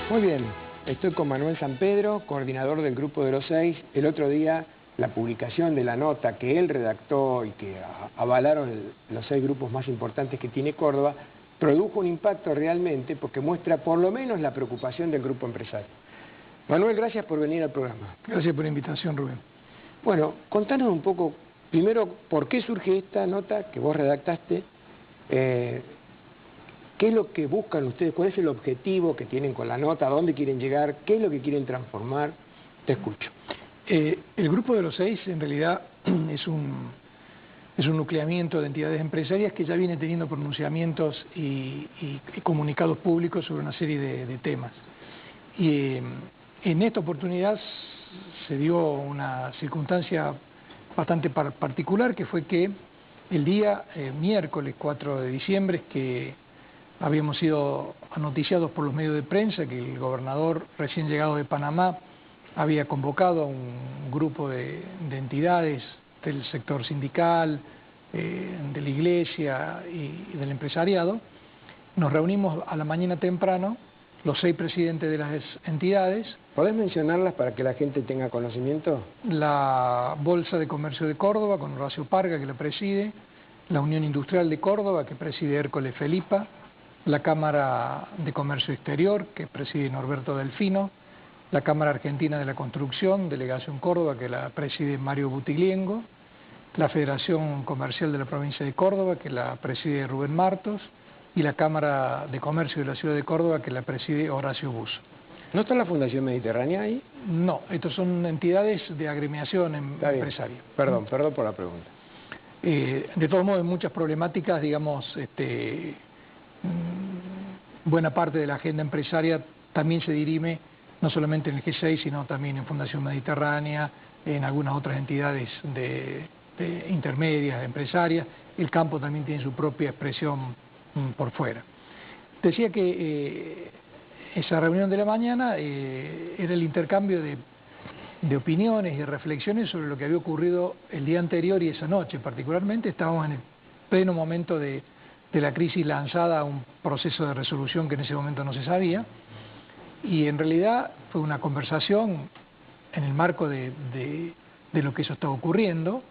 Muy bien, estoy con Manuel Sampedro, coordinador del Grupo de los Seis. El otro día la publicación de la nota que él redactó y que avalaron los 6 grupos más importantes que tiene Córdoba, produjo un impacto realmente porque muestra por lo menos la preocupación del grupo empresario. Manuel, gracias por venir al programa. Gracias por la invitación, Rubén. Bueno, contanos un poco, primero, por qué surge esta nota que vos redactaste, qué es lo que buscan ustedes, cuál es el objetivo que tienen con la nota, a dónde quieren llegar, qué es lo que quieren transformar. Te escucho. El Grupo de los Seis, en realidad, es un nucleamiento de entidades empresarias que ya viene teniendo pronunciamientos y comunicados públicos sobre una serie de temas. Y en esta oportunidad se dio una circunstancia bastante particular, que fue que el día miércoles 4 de diciembre, que habíamos sido noticiados por los medios de prensa que el gobernador recién llegado de Panamá había convocado a un grupo de entidades del sector sindical, de la iglesia y del empresariado. Nos reunimos a la mañana temprano, los 6 presidentes de las entidades. ¿Podés mencionarlas para que la gente tenga conocimiento? La Bolsa de Comercio de Córdoba, con Horacio Parga, que la preside, la Unión Industrial de Córdoba, que preside Hércules Felipa, la Cámara de Comercio Exterior, que preside Norberto Delfino, la Cámara Argentina de la Construcción, Delegación Córdoba, que la preside Mario Butigliengo, la Federación Comercial de la Provincia de Córdoba, que la preside Rubén Martos, y la Cámara de Comercio de la Ciudad de Córdoba, que la preside Horacio Busso. ¿No está la Fundación Mediterránea ahí? No, estas son entidades de agremiación empresaria. Perdón por la pregunta. De todos modos, en muchas problemáticas, digamos, buena parte de la agenda empresaria también se dirime no solamente en el G6, sino también en Fundación Mediterránea, en algunas otras entidades intermedias, empresarias. El campo también tiene su propia expresión por fuera. Decía que esa reunión de la mañana era el intercambio de opiniones y de reflexiones sobre lo que había ocurrido el día anterior y esa noche. Particularmente estábamos en el pleno momento de la crisis lanzada a un proceso de resolución que en ese momento no se sabía, y en realidad fue una conversación en el marco de lo que eso estaba ocurriendo,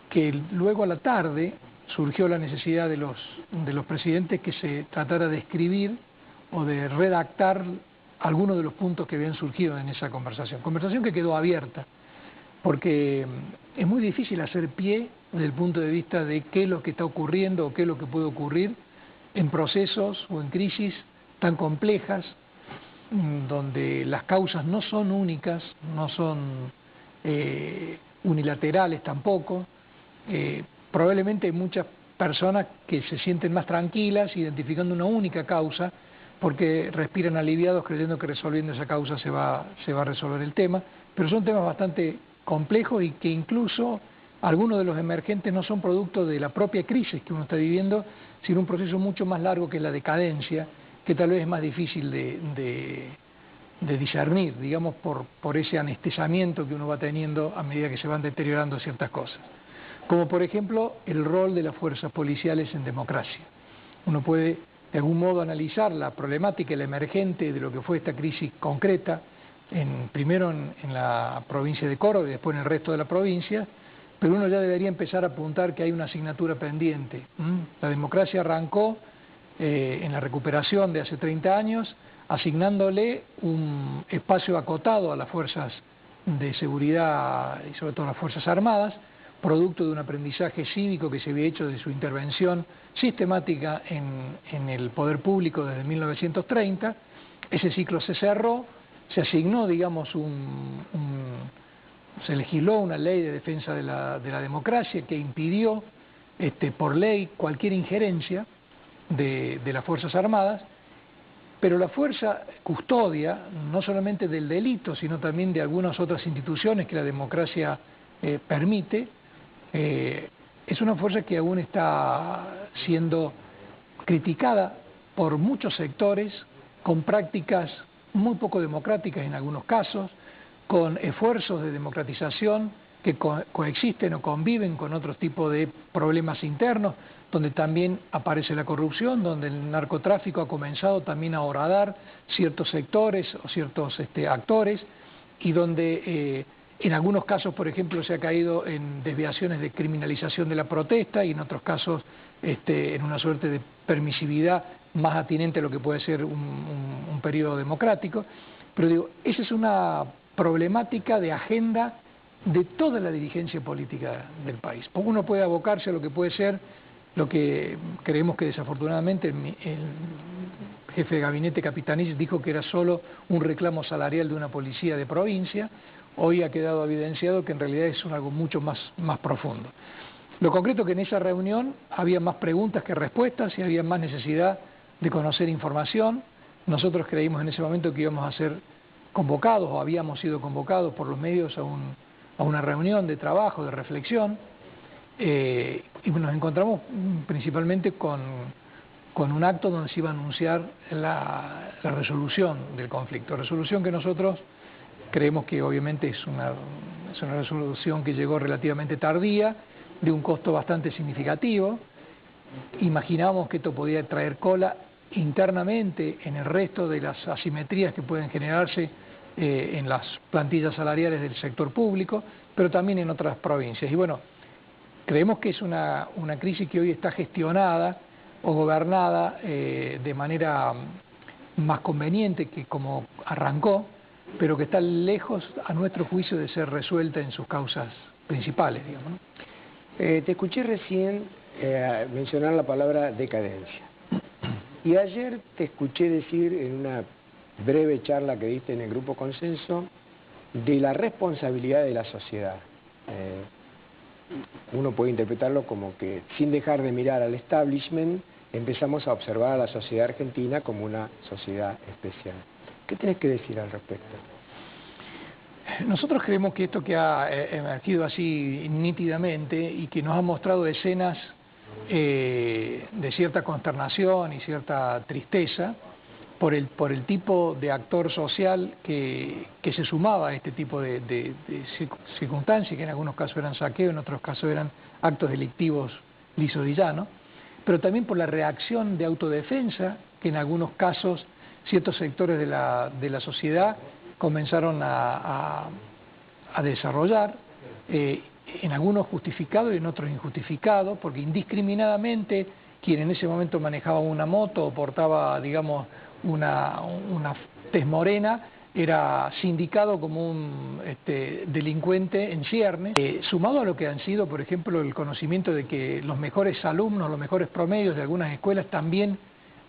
que luego a la tarde surgió la necesidad de los presidentes que se tratara de escribir o de redactar algunos de los puntos que habían surgido en esa conversación que quedó abierta, porque es muy difícil hacer pie desde el punto de vista de qué es lo que está ocurriendo o qué es lo que puede ocurrir en procesos o en crisis tan complejas, donde las causas no son únicas, no son unilaterales tampoco. Probablemente hay muchas personas que se sienten más tranquilas identificando una única causa, porque respiran aliviados creyendo que resolviendo esa causa se va a resolver el tema, pero son temas bastante complejos y que incluso algunos de los emergentes no son producto de la propia crisis que uno está viviendo, sino un proceso mucho más largo que la decadencia, que tal vez es más difícil de discernir, digamos, por ese anestesiamiento que uno va teniendo a medida que se van deteriorando ciertas cosas. Como por ejemplo el rol de las fuerzas policiales en democracia. Uno puede de algún modo analizar la problemática, la emergente de lo que fue esta crisis concreta, primero en la provincia de Córdoba y después en el resto de la provincia, pero uno ya debería empezar a apuntar que hay una asignatura pendiente. La democracia arrancó en la recuperación de hace 30 años, asignándole un espacio acotado a las fuerzas de seguridad y sobre todo a las Fuerzas Armadas, producto de un aprendizaje cívico que se había hecho de su intervención sistemática en el poder público desde 1930. Ese ciclo se cerró, se asignó, digamos, se legisló una ley de defensa de la democracia que impidió por ley cualquier injerencia de las Fuerzas Armadas, pero la fuerza custodia no solamente del delito, sino también de algunas otras instituciones que la democracia permite. Es una fuerza que aún está siendo criticada por muchos sectores, con prácticas muy poco democráticas en algunos casos, con esfuerzos de democratización que coexisten o conviven con otros tipos de problemas internos, donde también aparece la corrupción, donde el narcotráfico ha comenzado también a horadar ciertos sectores o ciertos actores, y donde en algunos casos, por ejemplo, se ha caído en desviaciones de criminalización de la protesta y en otros casos en una suerte de permisividad más atinente a lo que puede ser un periodo democrático. Pero digo, esa es una problemática de agenda de toda la dirigencia política del país. Porque uno puede abocarse a lo que puede ser lo que creemos que desafortunadamente el jefe de gabinete Capitanich dijo que era solo un reclamo salarial de una policía de provincia. Hoy ha quedado evidenciado que en realidad es algo mucho más profundo. Lo concreto es que en esa reunión había más preguntas que respuestas y había más necesidad de conocer información. Nosotros creímos en ese momento que íbamos a ser convocados o habíamos sido convocados por los medios a una reunión de trabajo, de reflexión, y nos encontramos principalmente con un acto donde se iba a anunciar la resolución del conflicto, resolución que nosotros creemos que obviamente es una resolución que llegó relativamente tardía, de un costo bastante significativo. Imaginábamos que esto podía traer cola internamente en el resto de las asimetrías que pueden generarse en las plantillas salariales del sector público, pero también en otras provincias. Y bueno, creemos que es una crisis que hoy está gestionada o gobernada de manera más conveniente que como arrancó, pero que está lejos, a nuestro juicio, de ser resuelta en sus causas principales, digamos, ¿no? Te escuché recién mencionar la palabra decadencia. Y ayer te escuché decir en una breve charla que diste en el Grupo Consenso de la responsabilidad de la sociedad. Uno puede interpretarlo como que, sin dejar de mirar al establishment, empezamos a observar a la sociedad argentina como una sociedad especial. ¿Qué tenés que decir al respecto? Nosotros creemos que esto que ha emergido así nítidamente y que nos ha mostrado escenas de cierta consternación y cierta tristeza por el tipo de actor social que se sumaba a este tipo de circunstancias, que en algunos casos eran saqueos, en otros casos eran actos delictivos lisos y llanos, pero también por la reacción de autodefensa que en algunos casos ciertos sectores de la sociedad comenzaron a desarrollar, en algunos justificados y en otros injustificados, porque indiscriminadamente quien en ese momento manejaba una moto o portaba, digamos, una tez morena, era sindicado como un delincuente en ciernes, sumado a lo que han sido, por ejemplo, el conocimiento de que los mejores alumnos, los mejores promedios de algunas escuelas también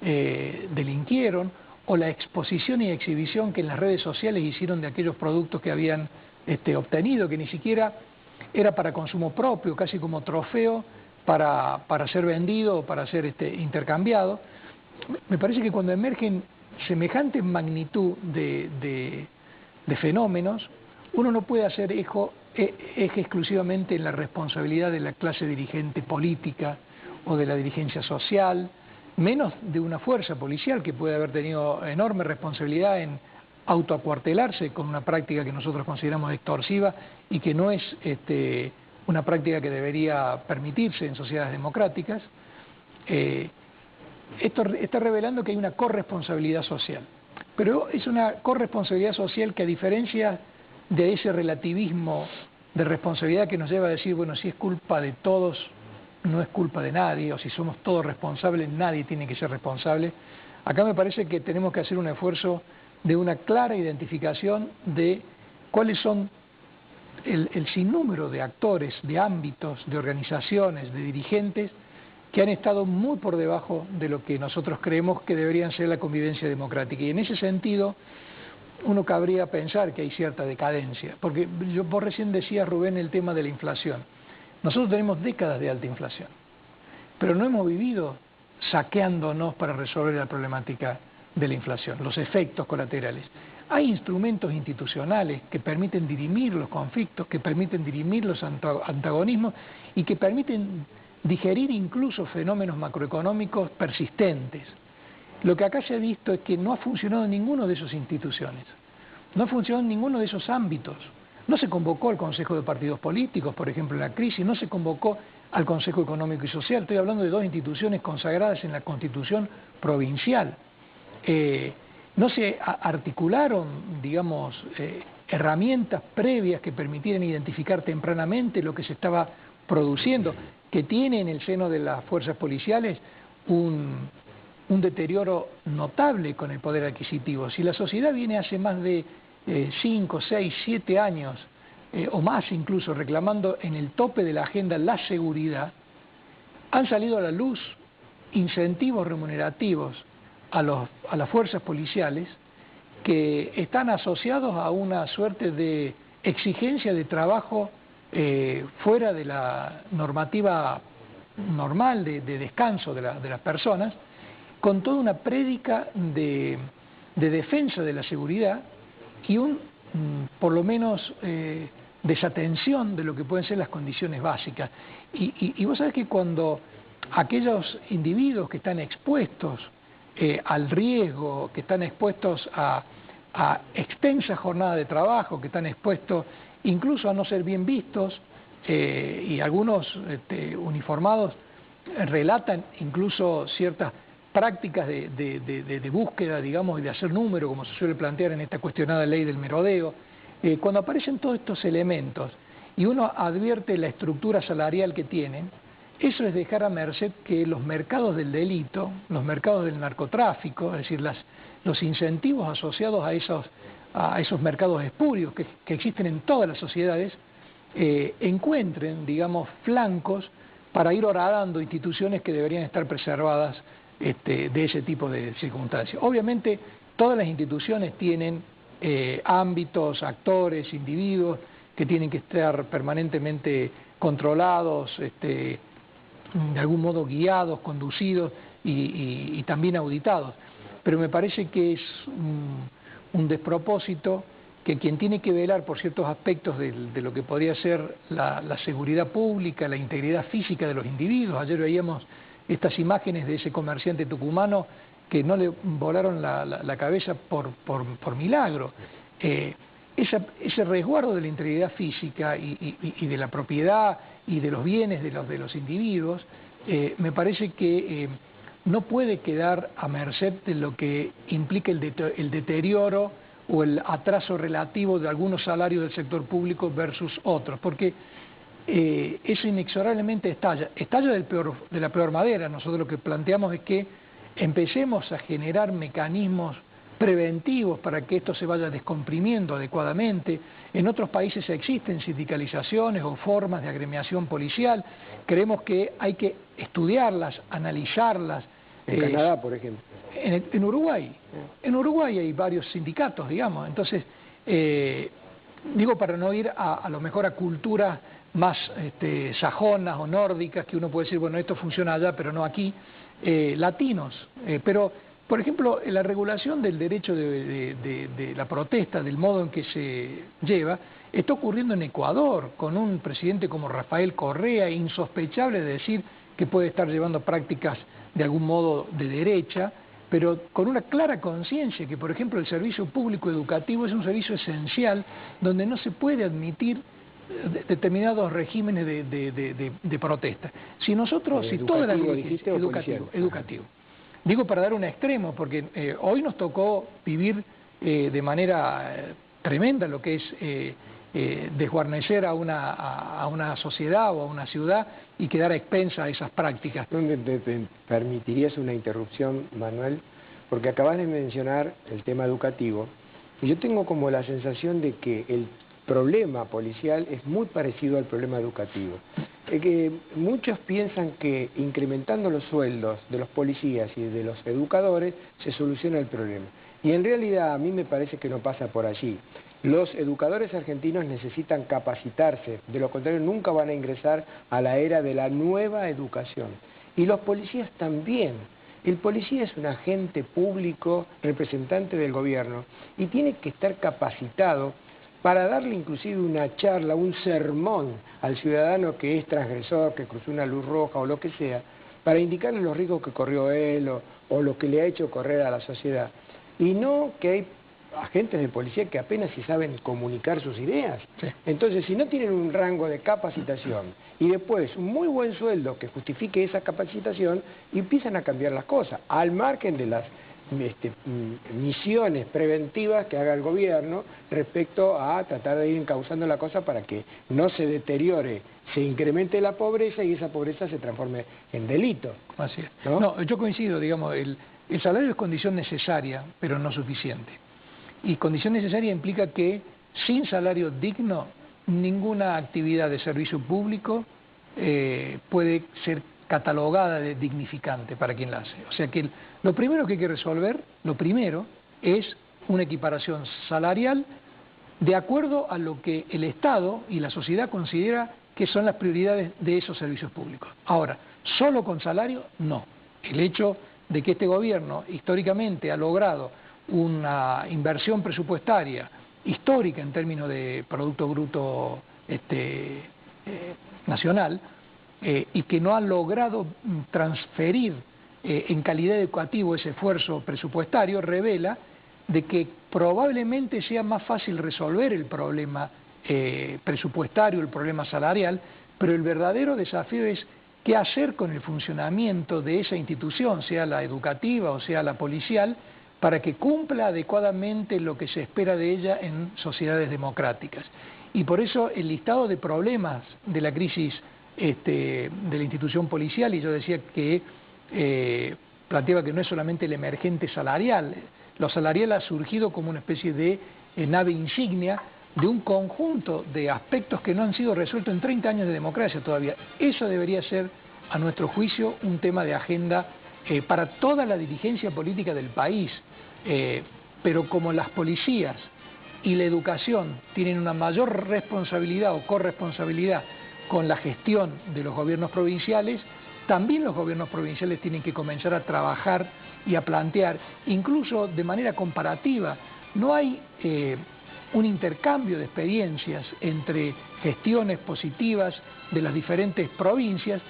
delinquieron, o la exposición y exhibición que en las redes sociales hicieron de aquellos productos que habían obtenido, que ni siquiera era para consumo propio, casi como trofeo para ser vendido o para ser intercambiado. Me parece que cuando emergen semejante magnitud de fenómenos, uno no puede hacer eje exclusivamente en la responsabilidad de la clase dirigente política o de la dirigencia social, menos de una fuerza policial que puede haber tenido enorme responsabilidad en autoacuartelarse con una práctica que nosotros consideramos extorsiva y que no es una práctica que debería permitirse en sociedades democráticas. Esto está revelando que hay una corresponsabilidad social, pero es una corresponsabilidad social que, a diferencia de ese relativismo de responsabilidad que nos lleva a decir, bueno, si es culpa de todos, no es culpa de nadie, o si somos todos responsables, nadie tiene que ser responsable. Acá me parece que tenemos que hacer un esfuerzo de una clara identificación de cuáles son el sinnúmero de actores, de ámbitos, de organizaciones, de dirigentes que han estado muy por debajo de lo que nosotros creemos que deberían ser la convivencia democrática. Y en ese sentido, uno cabría pensar que hay cierta decadencia, porque vos recién decías, Rubén, el tema de la inflación. Nosotros tenemos décadas de alta inflación, pero no hemos vivido saqueándonos para resolver la problemática de la inflación, los efectos colaterales. Hay instrumentos institucionales que permiten dirimir los conflictos, que permiten dirimir los antagonismos y que permiten digerir incluso fenómenos macroeconómicos persistentes. Lo que acá se ha visto es que no ha funcionado ninguno de esas instituciones, no ha funcionado en ninguno de esos ámbitos. No se convocó al Consejo de Partidos Políticos, por ejemplo, en la crisis, no se convocó al Consejo Económico y Social. Estoy hablando de dos instituciones consagradas en la Constitución provincial. No se articularon, digamos, herramientas previas que permitieran identificar tempranamente lo que se estaba produciendo, que tiene en el seno de las fuerzas policiales un deterioro notable con el poder adquisitivo. Si la sociedad viene hace más de 5, 6, 7 años, o más incluso, reclamando en el tope de la agenda la seguridad, han salido a la luz incentivos remunerativos a las fuerzas policiales que están asociados a una suerte de exigencia de trabajo fuera de la normativa normal de descanso de las personas, con toda una prédica de defensa de la seguridad y por lo menos desatención de lo que pueden ser las condiciones básicas. Y vos sabés que cuando aquellos individuos que están expuestos al riesgo, que están expuestos a extensa jornada de trabajo, que están expuestos incluso a no ser bien vistos, y algunos uniformados relatan incluso ciertas prácticas de búsqueda, digamos, y de hacer número, como se suele plantear en esta cuestionada ley del merodeo. Cuando aparecen todos estos elementos y uno advierte la estructura salarial que tienen, eso es dejar a merced que los mercados del delito, los mercados del narcotráfico, es decir, los incentivos asociados a esos mercados espurios que existen en todas las sociedades, encuentren, digamos, flancos para ir horadando instituciones que deberían estar preservadas de ese tipo de circunstancias. Obviamente, todas las instituciones tienen ámbitos, actores, individuos que tienen que estar permanentemente controlados, de algún modo guiados, conducidos y también auditados. Pero me parece que es un despropósito que quien tiene que velar por ciertos aspectos de lo que podría ser la seguridad pública, la integridad física de los individuos. Ayer veíamos estas imágenes de ese comerciante tucumano que no le volaron la cabeza por milagro. Ese resguardo de la integridad física y de la propiedad y de los bienes de los individuos, me parece que no puede quedar a merced de lo que implica el deterioro o el atraso relativo de algunos salarios del sector público versus otros, porque eso inexorablemente estalla de la peor manera. Nosotros lo que planteamos es que empecemos a generar mecanismos preventivos para que esto se vaya descomprimiendo adecuadamente. En otros países existen sindicalizaciones o formas de agremiación policial. Creemos que hay que estudiarlas, analizarlas. En Canadá, por ejemplo. En Uruguay. En Uruguay hay varios sindicatos, digamos. Entonces, digo, para no ir a lo mejor a culturas más sajonas o nórdicas, que uno puede decir, bueno, esto funciona allá, pero no aquí, latinos. Pero, por ejemplo, la regulación del derecho de la protesta, del modo en que se lleva, está ocurriendo en Ecuador, con un presidente como Rafael Correa, insospechable de decir que puede estar llevando prácticas de algún modo de derecha, pero con una clara conciencia que, por ejemplo, el servicio público educativo es un servicio esencial donde no se puede admitir determinados regímenes de protesta. Si nosotros, si toda la dirigencia, educativo. Digo para dar un extremo, porque hoy nos tocó vivir de manera tremenda lo que es desguarnecer a una sociedad o a una ciudad y quedar a expensa a esas prácticas. ¿Dónde te permitirías una interrupción, Manuel? Porque acabas de mencionar el tema educativo y yo tengo como la sensación de que el problema policial es muy parecido al problema educativo. Que muchos piensan que incrementando los sueldos de los policías y de los educadores se soluciona el problema. Y en realidad a mí me parece que no pasa por allí. Los educadores argentinos necesitan capacitarse, de lo contrario nunca van a ingresar a la era de la nueva educación. Y los policías también. El policía es un agente público, representante del gobierno, y tiene que estar capacitado para darle inclusive una charla, un sermón al ciudadano que es transgresor, que cruzó una luz roja o lo que sea, para indicarle los riesgos que corrió él o lo que le ha hecho correr a la sociedad. Y no que hay agentes de policía que apenas si saben comunicar sus ideas. Sí. Entonces, si no tienen un rango de capacitación y después un muy buen sueldo que justifique esa capacitación, empiezan a cambiar las cosas, al margen de las misiones preventivas que haga el gobierno respecto a tratar de ir encauzando la cosa para que no se deteriore, se incremente la pobreza y esa pobreza se transforme en delito. Así es. ¿No? No, yo coincido, digamos, el salario es condición necesaria, pero no suficiente. Y condición necesaria implica que sin salario digno, ninguna actividad de servicio público puede ser catalogada de dignificante para quien la hace. O sea que lo primero que hay que resolver, lo primero, es una equiparación salarial de acuerdo a lo que el Estado y la sociedad considera que son las prioridades de esos servicios públicos. Ahora, solo con salario, no. El hecho de que este gobierno históricamente ha logrado una inversión presupuestaria histórica en términos de Producto Bruto nacional, y que no ha logrado transferir en calidad educativa ese esfuerzo presupuestario, revela de que probablemente sea más fácil resolver el problema presupuestario, el problema salarial, pero el verdadero desafío es qué hacer con el funcionamiento de esa institución, sea la educativa o sea la policial, para que cumpla adecuadamente lo que se espera de ella en sociedades democráticas. Y por eso el listado de problemas de la crisis de la institución policial, y yo decía que planteaba que no es solamente el emergente salarial, lo salarial ha surgido como una especie de nave insignia de un conjunto de aspectos que no han sido resueltos en 30 años de democracia todavía. Eso debería ser, a nuestro juicio, un tema de agenda para toda la dirigencia política del país, pero como las policías y la educación tienen una mayor responsabilidad o corresponsabilidad con la gestión de los gobiernos provinciales, también los gobiernos provinciales tienen que comenzar a trabajar y a plantear, incluso de manera comparativa. No hay un intercambio de experiencias entre gestiones positivas de las diferentes provincias,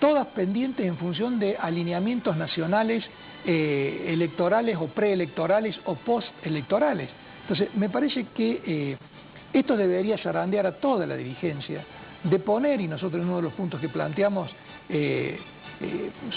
todas pendientes en función de alineamientos nacionales electorales o preelectorales o postelectorales. Entonces, me parece que esto debería zarandear a toda la dirigencia, de poner, y nosotros en uno de los puntos que planteamos,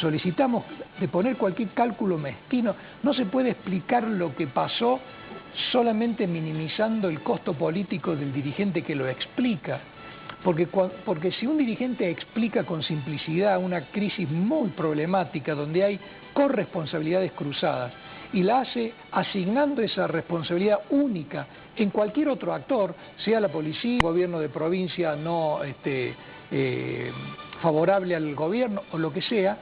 solicitamos de poner cualquier cálculo mezquino. No se puede explicar lo que pasó solamente minimizando el costo político del dirigente que lo explica. Porque si un dirigente explica con simplicidad una crisis muy problemática donde hay corresponsabilidades cruzadas y la hace asignando esa responsabilidad única en cualquier otro actor, sea la policía, gobierno de provincia no favorable al gobierno o lo que sea,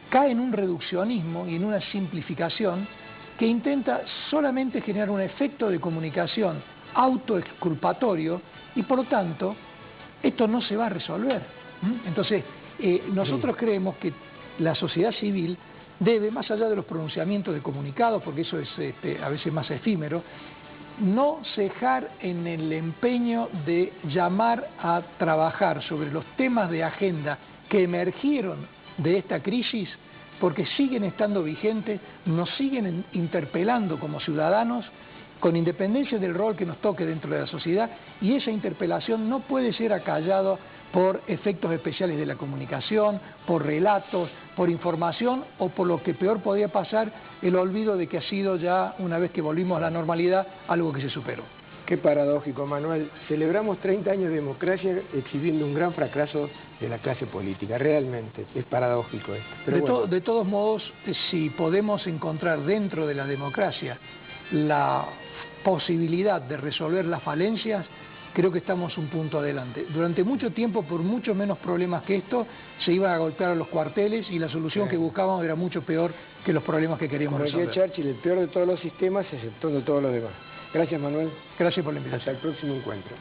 cae en un reduccionismo y en una simplificación que intenta solamente generar un efecto de comunicación autoexculpatorio y por lo tanto esto no se va a resolver. Entonces, nosotros creemos que la sociedad civil debe, más allá de los pronunciamientos de comunicados, porque eso es a veces más efímero, no cejar en el empeño de llamar a trabajar sobre los temas de agenda que emergieron de esta crisis, porque siguen estando vigentes, nos siguen interpelando como ciudadanos, con independencia del rol que nos toque dentro de la sociedad, y esa interpelación no puede ser acallada por efectos especiales de la comunicación, por relatos, por información o por lo que peor podía pasar, el olvido de que ha sido ya, una vez que volvimos a la normalidad, algo que se superó. Qué paradójico, Manuel. Celebramos 30 años de democracia exhibiendo un gran fracaso de la clase política. Realmente es paradójico esto. Pero de todos modos, si podemos encontrar dentro de la democracia la posibilidad de resolver las falencias, creo que estamos un punto adelante. Durante mucho tiempo, por mucho menos problemas que esto, se iban a golpear a los cuarteles y la solución que buscábamos era mucho peor que los problemas que queríamos resolver. Como decía Churchill, el peor de todos los sistemas excepto de todos los demás. Gracias, Manuel. Gracias por la invitación. Hasta el próximo encuentro.